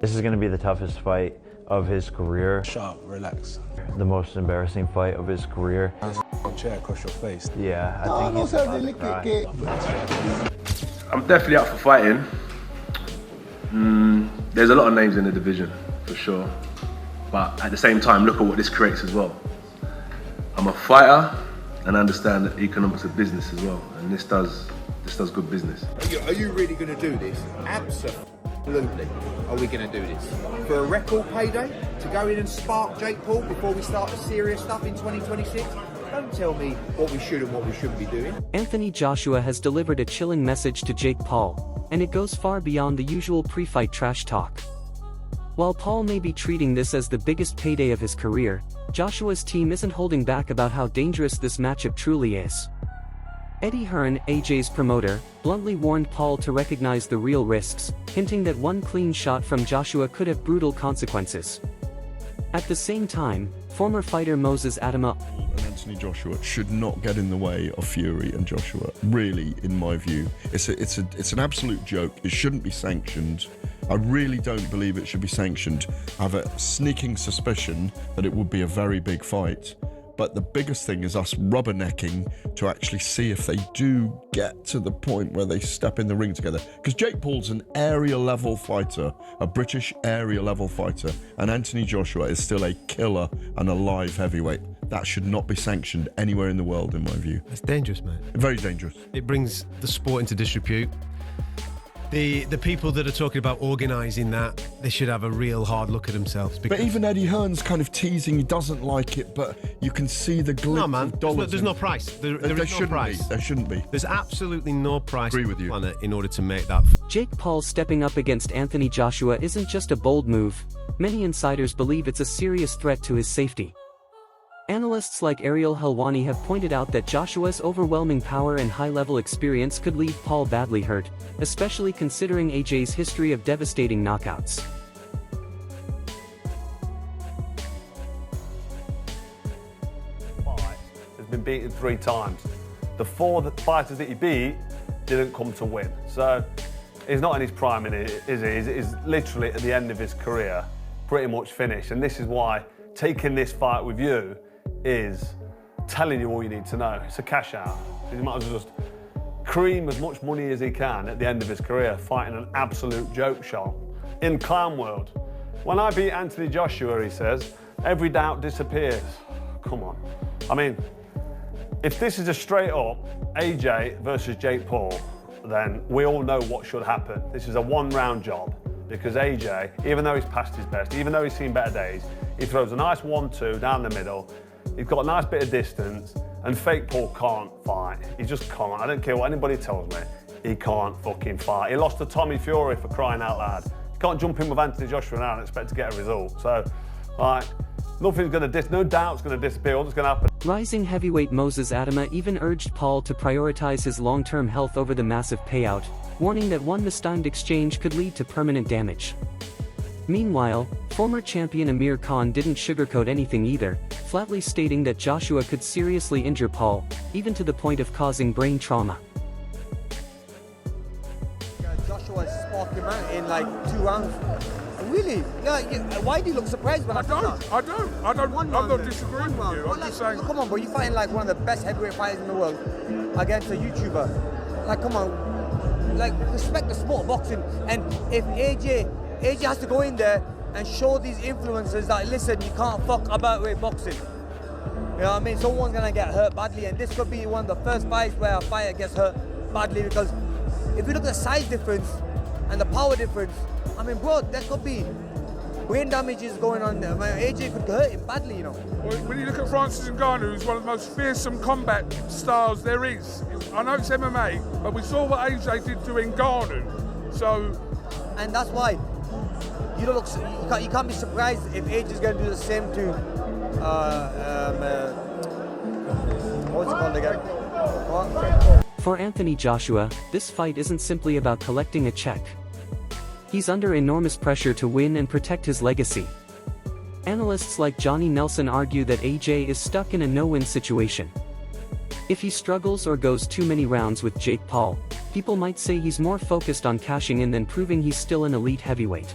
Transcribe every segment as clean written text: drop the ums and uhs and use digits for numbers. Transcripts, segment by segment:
This is going to be the toughest fight of his career. Shut up, relax. The most embarrassing fight of his career. Chair across your face. Yeah, I think he's about to cry. I'm definitely up for fighting. There's a lot of names in the division, for sure. But at the same time, look at what this creates as well. I'm a fighter and I understand the economics of business as well. And this does good business. Are you really going to do this? Absolutely. Are we going to do this? For a record payday? To go in and spark Jake Paul before we start the serious stuff in 2026? Don't tell me what we should and what we shouldn't be doing. Anthony Joshua has delivered a chilling message to Jake Paul, and it goes far beyond the usual pre-fight trash talk. While Paul may be treating this as the biggest payday of his career, Joshua's team isn't holding back about how dangerous this matchup truly is. Eddie Hearn, AJ's promoter, bluntly warned Paul to recognize the real risks, hinting that one clean shot from Joshua could have brutal consequences. At the same time, former fighter Moses Adama and Anthony Joshua should not get in the way of Fury and Joshua, really, in my view. It's an absolute joke. It shouldn't be sanctioned. I really don't believe it should be sanctioned. I have a sneaking suspicion that it would be a very big fight. But the biggest thing is us rubbernecking to actually see if they do get to the point where they step in the ring together. Because Jake Paul's an area level fighter, a British area level fighter, and Anthony Joshua is still a killer and a live heavyweight. That should not be sanctioned anywhere in the world, in my view. It's dangerous, man. Very dangerous. It brings the sport into disrepute. The people that are talking about organising that, they should have a real hard look at themselves. But even Eddie Hearn's kind of teasing he doesn't like it, but you can see the glitz of dollars. There's no price. There is no price. There shouldn't be. There's absolutely no price Agree with you. on it in order to make that. Jake Paul stepping up against Anthony Joshua isn't just a bold move. Many insiders believe it's a serious threat to his safety. Analysts like Ariel Helwani have pointed out that Joshua's overwhelming power and high-level experience could leave Paul badly hurt, especially considering AJ's history of devastating knockouts. He's been beaten 3 times. The 4 fighters that he beat didn't come to win. So he's not in his prime, is he? He's literally at the end of his career, pretty much finished. And this is why taking this fight with you is telling you all you need to know. It's a cash out. He might as well just cream as much money as he can at the end of his career, fighting an absolute joke show in clown world. When I beat Anthony Joshua, he says, every doubt disappears. Come on. I mean, if this is a straight up AJ versus Jake Paul, then we all know what should happen. This is a 1-round job because AJ, even though he's past his best, even though he's seen better days, he throws a nice 1-2 down the middle. He's got a nice bit of distance, and fake Paul can't fight. He just can't. I don't care what anybody tells me. He can't fucking fight. He lost to Tommy Fury for crying out loud. You can't jump in with Anthony Joshua now and expect to get a result. So, like, nothing's going to no doubt's going to disappear. All that's going to happen. Rising heavyweight Moses Adama even urged Paul to prioritize his long-term health over the massive payout, warning that one mistimed exchange could lead to permanent damage. Meanwhile, former champion Amir Khan didn't sugarcoat anything either, flatly stating that Joshua could seriously injure Paul, even to the point of causing brain trauma. Joshua sparked him out in like 2 rounds. Really? Yeah, why do you look surprised when I don't. I'm not disagreeing with you. I'm just saying. Come on, bro, you're fighting like one of the best heavyweight fighters in the world against a YouTuber. Like, come on. Like, respect the sport of boxing. And if AJ has to go in there and show these influencers that, listen, you can't fuck about with boxing. You know what I mean? Someone's gonna get hurt badly, and this could be one of the first fights where a fighter gets hurt badly, because if you look at the size difference and the power difference, I mean, bro, there could be brain damages going on there. I mean, AJ could hurt him badly, you know. Well, when you look at Francis Ngannou, who's one of the most fearsome combat styles there is. I know it's MMA, but we saw what AJ did to Ngannou. So, and that's why you don't look. You can't be surprised if AJ is going to do the same to what's it called again? What? For Anthony Joshua, this fight isn't simply about collecting a check. He's under enormous pressure to win and protect his legacy. Analysts like Johnny Nelson argue that AJ is stuck in a no-win situation. If he struggles or goes too many rounds with Jake Paul, people might say he's more focused on cashing in than proving he's still an elite heavyweight.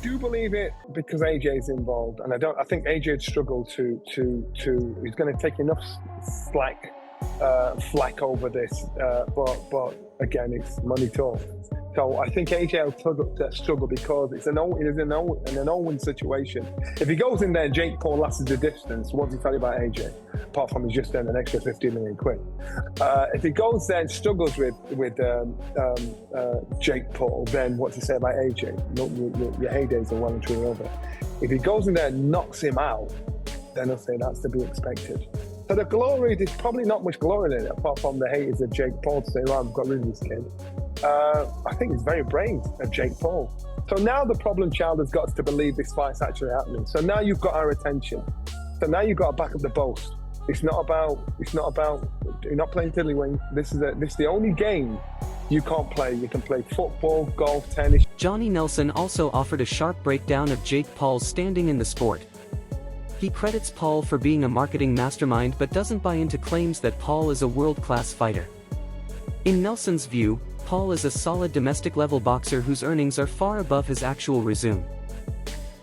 do believe it because AJ's involved, and I think AJ'd struggle to. He's going to take enough flack over this, but again, it's money talk. So I think AJ will struggle because it is an Owen situation. If he goes in there and Jake Paul lasts the distance, what does he tell you about AJ? Apart from he's just earned an extra 15 million quid. If he goes there and struggles with Jake Paul, then what does he say about AJ? Your heydays are well and truly over. If he goes in there and knocks him out, then I'll say that's to be expected. So the glory, there's probably not much glory in it, apart from the haters of Jake Paul to say, "Well, I've got rid of this kid." I think it's very brave of Jake Paul. So now the problem child has got us to believe this fight's actually happening. So now you've got our attention. So now you've got to back up the boast. It's not about. You're not playing tiddlywink. This is the only game you can't play. You can play football, golf, tennis. Johnny Nelson also offered a sharp breakdown of Jake Paul's standing in the sport. He credits Paul for being a marketing mastermind but doesn't buy into claims that Paul is a world-class fighter. In Nelson's view, Paul is a solid domestic-level boxer whose earnings are far above his actual resume.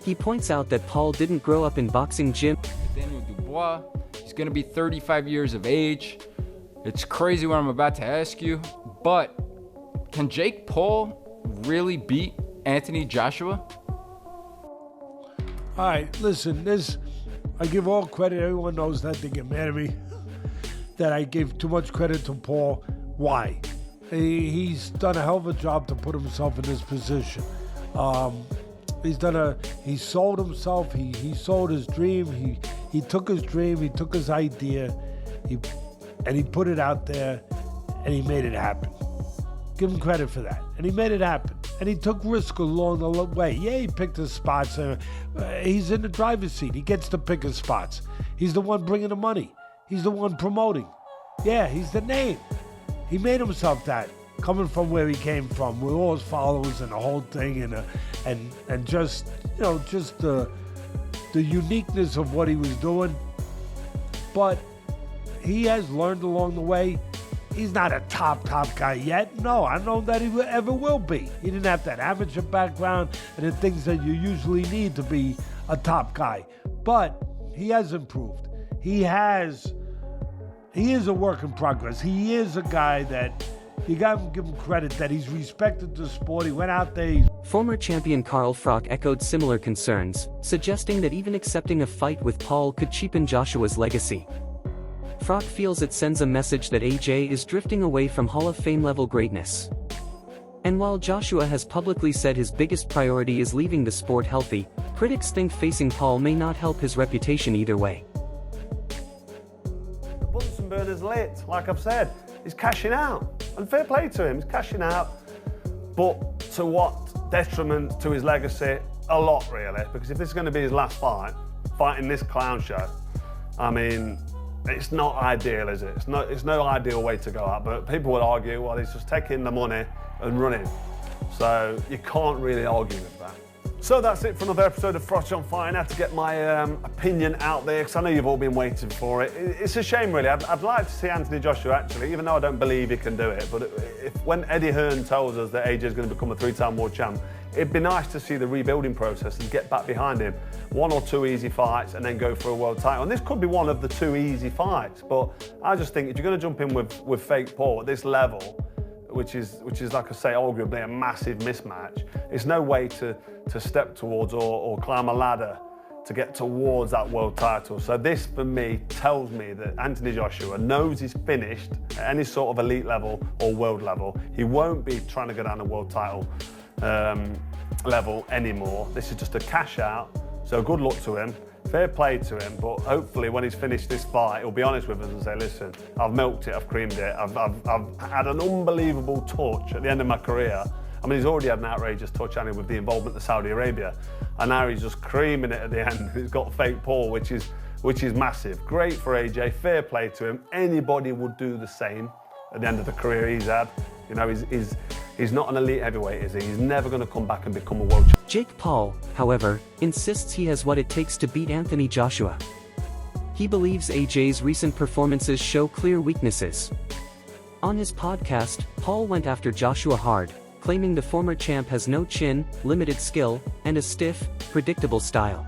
He points out that Paul didn't grow up in boxing gym. Daniel Dubois, he's going to be 35 years of age. It's crazy what I'm about to ask you, but can Jake Paul really beat Anthony Joshua? All right, listen, I give all credit. Everyone knows that. They get mad at me that I give too much credit to Paul. Why? He's done a hell of a job to put himself in this position. He sold himself. He sold his dream. He took his dream. He took his idea. And he put it out there, and he made it happen. Give him credit for that. And he made it happen. And he took risk along the way. Yeah, he picked his spots. He's in the driver's seat. He gets to pick his spots. He's the one bringing the money. He's the one promoting. Yeah, he's the name. He made himself that, coming from where he came from, with all his followers and the whole thing, and just the uniqueness of what he was doing. But he has learned along the way. He's not a top guy yet. No, I don't know that he ever will be. He didn't have that amateur background and the things that you usually need to be a top guy. But he has improved. He is a work in progress. He is a guy that you got to give him credit that he's respected the sport. He went out there. Former champion Carl Froch echoed similar concerns, suggesting that even accepting a fight with Paul could cheapen Joshua's legacy. Froch feels it sends a message that AJ is drifting away from Hall of Fame level greatness. And while Joshua has publicly said his biggest priority is leaving the sport healthy, critics think facing Paul may not help his reputation either way. The Bunsen burner's lit, like I've said. He's cashing out. And fair play to him, he's cashing out. But to what detriment to his legacy? A lot, really. Because if this is going to be his last fight, fighting this clown show, I mean, it's not ideal, is it? It's no ideal way to go out, but people would argue, well, he's just taking the money and running. So you can't really argue with that. So that's it for another episode of Froch on Fire. I had to get my opinion out there, because I know you've all been waiting for it. It's a shame, really. I'd like to see Anthony Joshua, actually, even though I don't believe he can do it. But when Eddie Hearn tells us that AJ is going to become a 3-time world champ, it'd be nice to see the rebuilding process and get back behind him. 1 or 2 easy fights and then go for a world title. And this could be one of the 2 easy fights. But I just think if you're going to jump in with fake Paul at this level, which is like I say, arguably a massive mismatch, it's no way to step towards or climb a ladder to get towards that world title. So this, for me, tells me that Anthony Joshua knows he's finished at any sort of elite level or world level. He won't be trying to go down a world title level anymore. This is just a cash out. So good luck to him. Fair play to him, but hopefully when he's finished this fight, he'll be honest with us and say, listen, I've milked it, I've creamed it, I've had an unbelievable touch at the end of my career. I mean, he's already had an outrageous touch, hasn't he, with the involvement of Saudi Arabia, and now he's just creaming it at the end. He's got fake Paul, which is massive. Great for AJ, fair play to him. Anybody would do the same at the end of the career he's had. You know, he's not an elite heavyweight, is he? He's never going to come back and become a world champion. Jake Paul, however, insists he has what it takes to beat Anthony Joshua. He believes AJ's recent performances show clear weaknesses. On his podcast, Paul went after Joshua hard, claiming the former champ has no chin, limited skill, and a stiff, predictable style.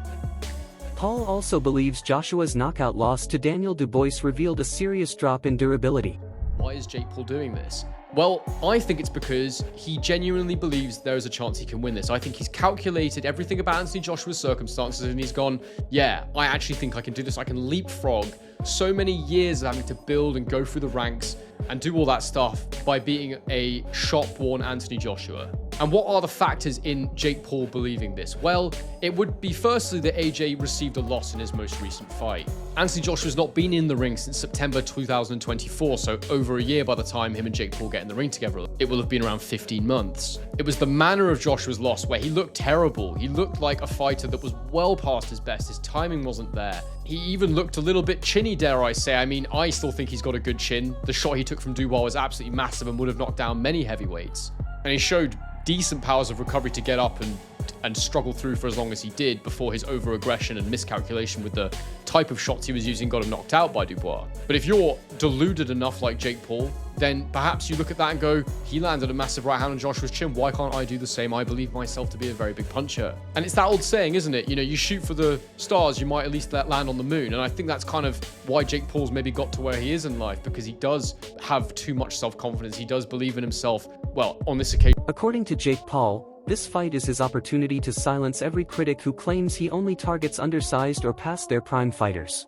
Paul also believes Joshua's knockout loss to Daniel Dubois revealed a serious drop in durability. Why is Jake Paul doing this? Well, I think it's because he genuinely believes there is a chance he can win this. I think he's calculated everything about Anthony Joshua's circumstances and he's gone, yeah, I actually think I can do this. I can leapfrog so many years of having to build and go through the ranks and do all that stuff by beating a shop-worn Anthony Joshua. And what are the factors in Jake Paul believing this? Well, it would be firstly that AJ received a loss in his most recent fight. Anthony Joshua's not been in the ring since September 2024, so over a year by the time him and Jake Paul get in the ring together. It will have been around 15 months. It was the manner of Joshua's loss where he looked terrible. He looked like a fighter that was well past his best. His timing wasn't there. He even looked a little bit chinny, dare I say. I mean, I still think he's got a good chin. The shot he took from Dubois was absolutely massive and would have knocked down many heavyweights. And he showed decent powers of recovery to get up and struggle through for as long as he did before his over-aggression and miscalculation with the type of shots he was using got him knocked out by Dubois. But if you're deluded enough like Jake Paul, then perhaps you look at that and go, he landed a massive right hand on Joshua's chin. Why can't I do the same? I believe myself to be a very big puncher. And it's that old saying, isn't it? You know, you shoot for the stars, you might at least land on the moon. And I think that's kind of why Jake Paul's maybe got to where he is in life, because he does have too much self-confidence. He does believe in himself. Well, on this occasion. According to Jake Paul, this fight is his opportunity to silence every critic who claims he only targets undersized or past their prime fighters.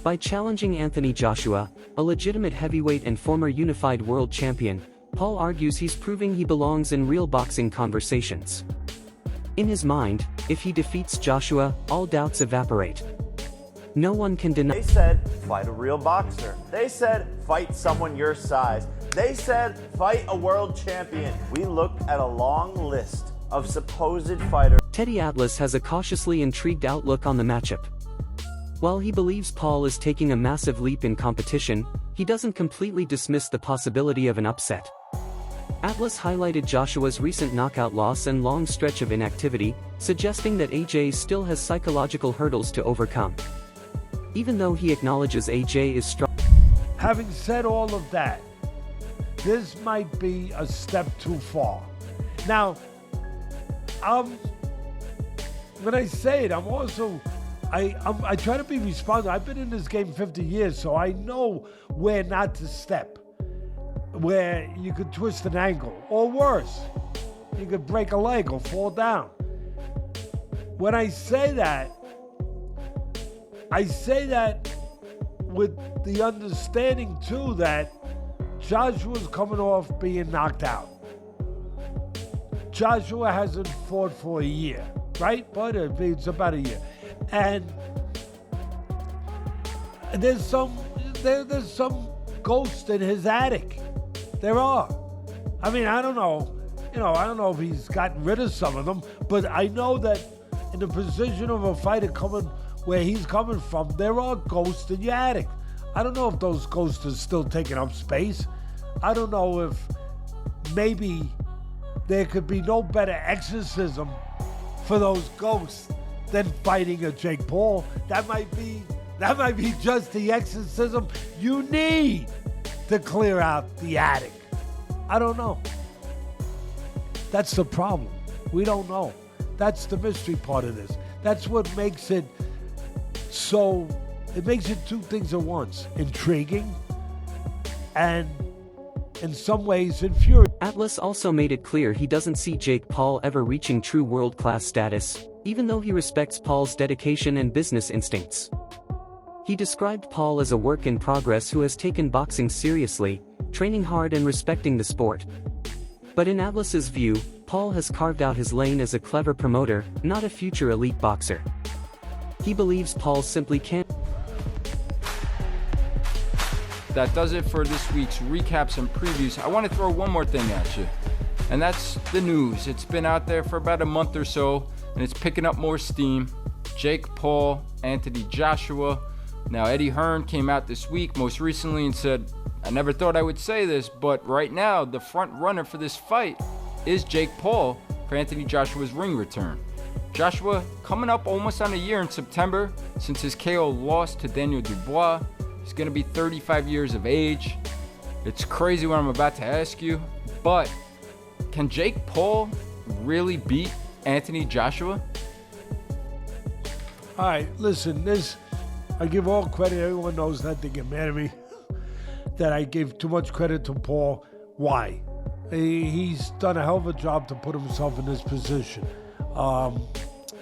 By challenging Anthony Joshua, a legitimate heavyweight and former unified world champion, Paul argues he's proving he belongs in real boxing conversations. In his mind, if he defeats Joshua, all doubts evaporate. No one can deny. They said, fight a real boxer. They said, fight someone your size. They said, fight a world champion. We looked at a long list of supposed fighters. Teddy Atlas has a cautiously intrigued outlook on the matchup. While he believes Paul is taking a massive leap in competition, he doesn't completely dismiss the possibility of an upset. Atlas highlighted Joshua's recent knockout loss and long stretch of inactivity, suggesting that AJ still has psychological hurdles to overcome. Even though he acknowledges AJ is strong. Having said all of that, this might be a step too far. Now, when I say it, I'm also, I try to be responsible. I've been in this game 50 years, so I know where not to step, where you could twist an ankle, or worse, you could break a leg or fall down. When I say that with the understanding too that Joshua's coming off being knocked out. Joshua hasn't fought for a year, right? But it's about a year. And there's some ghosts in his attic. There are. I mean, I don't know. I don't know if he's gotten rid of some of them, but I know that in the position of a fighter coming where he's coming from, there are ghosts in your attic. I don't know if those ghosts are still taking up space. I don't know if maybe there could be no better exorcism for those ghosts than fighting a Jake Paul. That might be just the exorcism you need to clear out the attic. I don't know. That's the problem. We don't know. That's the mystery part of this. That's what makes it so, it makes it two things at once. Intriguing and in some ways infuriating. Atlas also made it clear he doesn't see Jake Paul ever reaching true world-class status, even though he respects Paul's dedication and business instincts. He described Paul as a work in progress who has taken boxing seriously, training hard and respecting the sport. But in Atlas's view, Paul has carved out his lane as a clever promoter, not a future elite boxer. He believes Paul simply can't. That does it for this week's recaps and previews. I want to throw one more thing at you, and that's the news. It's been out there for about a month or so, and it's picking up more steam. Jake Paul, Anthony Joshua. Now, Eddie Hearn came out this week most recently and said, I never thought I would say this, but right now, the front runner for this fight is Jake Paul for Anthony Joshua's ring return. Joshua coming up almost on a year in September since his KO loss to Daniel Dubois. He's going to be 35 years of age. It's crazy what I'm about to ask you, but can Jake Paul really beat Anthony Joshua? All right, listen, I give all credit. Everyone knows that. They get mad at me that I gave too much credit to Paul. Why? He's done a hell of a job to put himself in this position.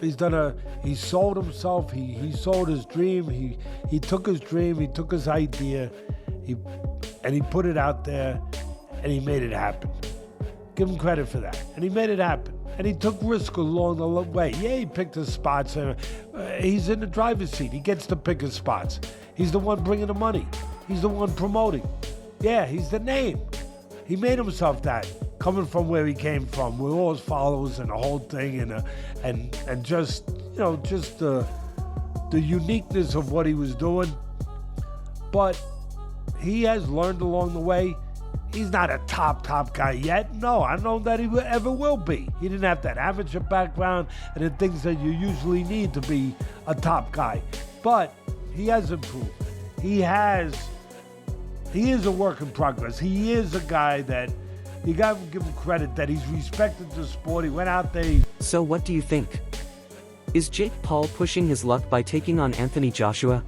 He sold himself. He sold his dream. He took his dream. He took his idea. And he put it out there, and he made it happen. Give him credit for that. And he made it happen. And he took risk along the way. Yeah, he picked his spots. He's in the driver's seat. He gets to pick his spots. He's the one bringing the money. He's the one promoting. Yeah, he's the name. He made himself that, coming from where he came from, with all his followers and the whole thing, and just the uniqueness of what he was doing. But he has learned along the way. He's not a top guy yet. No, I don't know that he ever will be. He didn't have that amateur background and the things that you usually need to be a top guy. But he has improved. He is a work in progress. He is a guy that you got to give him credit that he's respected the sport. He went out there. So what do you think? Is Jake Paul pushing his luck by taking on Anthony Joshua?